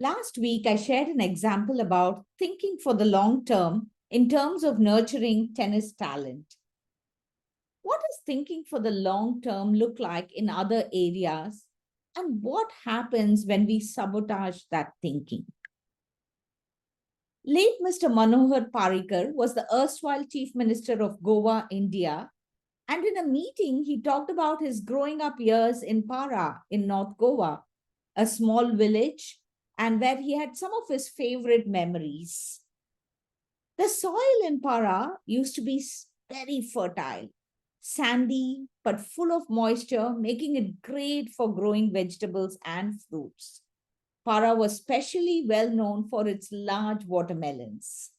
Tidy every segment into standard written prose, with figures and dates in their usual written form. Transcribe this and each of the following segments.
Last week, I shared an example about thinking for the long term in terms of nurturing tennis talent. What does thinking for the long term look like in other areas? And what happens when we sabotage that thinking? Late Mr. Manohar Parrikar was the erstwhile Chief Minister of Goa, India. And in a meeting, he talked about his growing up years in Para in North Goa, a small village, and where he had some of his favorite memories. The soil in Para used to be very fertile, sandy, but full of moisture, making it great for growing vegetables and fruits. Para was specially well known for its large watermelons.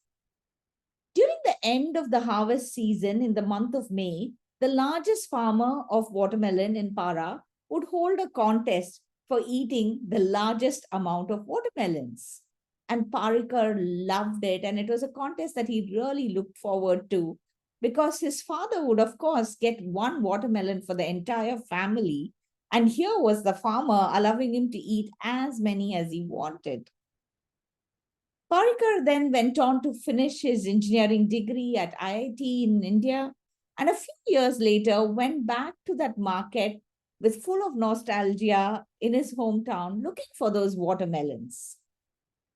During the end of the harvest season in the month of May, the largest farmer of watermelon in Para would hold a contest for eating the largest amount of watermelons. And Parikar loved it, and it was a contest that he really looked forward to because his father would, of course, get one watermelon for the entire family. And here was the farmer allowing him to eat as many as he wanted. Parikar then went on to finish his engineering degree at IIT in India, and a few years later went back to that market with full of nostalgia in his hometown looking for those watermelons.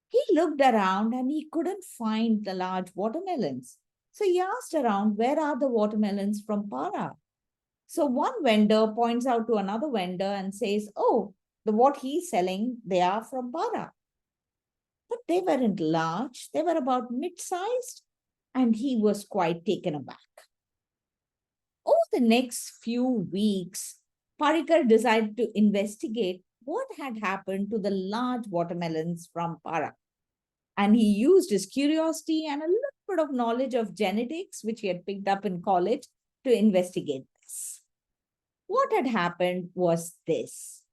He looked around and he couldn't find the large watermelons. So he asked around, where are the watermelons from Para? So one vendor points out to another vendor and says, oh, what he's selling, they are from Para. But they weren't large, they were about mid-sized, and he was quite taken aback. Over the next few weeks, Parikar decided to investigate what had happened to the large watermelons from Para. And he used his curiosity and a little bit of knowledge of genetics, which he had picked up in college, to investigate this. What had happened was this.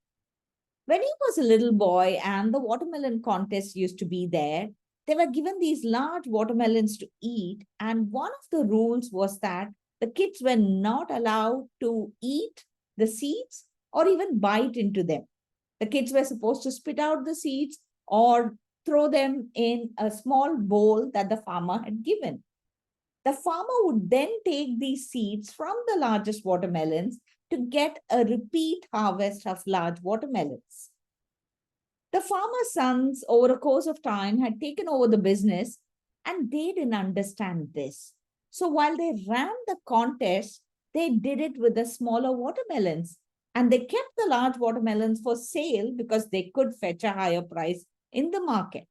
When he was a little boy and the watermelon contest used to be there, they were given these large watermelons to eat. And one of the rules was that the kids were not allowed to eat the seeds or even bite into them. The kids were supposed to spit out the seeds or throw them in a small bowl that the farmer had given. The farmer would then take these seeds from the largest watermelons to get a repeat harvest of large watermelons. The farmer's sons, over a course of time, had taken over the business and they didn't understand this. So while they ran the contest, they did it with the smaller watermelons and they kept the large watermelons for sale because they could fetch a higher price in the market.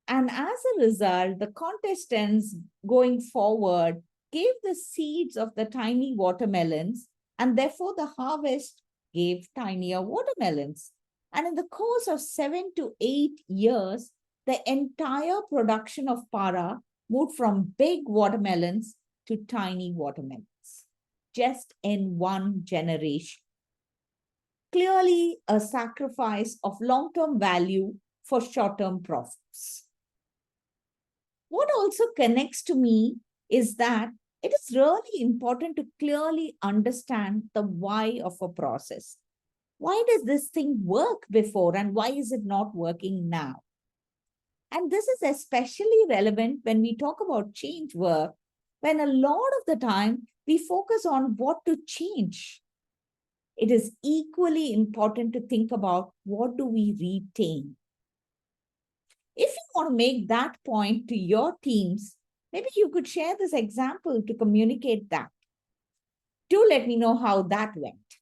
And as a result, the contestants going forward gave the seeds of the tiny watermelons, and therefore the harvest gave tinier watermelons. And in the course of 7 to 8 years, the entire production of Para moved from big watermelons to tiny watermelons, just in one generation. Clearly, a sacrifice of long-term value for short-term profits. What also connects to me is that it is really important to clearly understand the why of a process. Why does this thing work before and why is it not working now? And this is especially relevant when we talk about change work, when a lot of the time we focus on what to change. It is equally important to think about what do we retain. If you want to make that point to your teams, maybe you could share this example to communicate that. Do let me know how that went.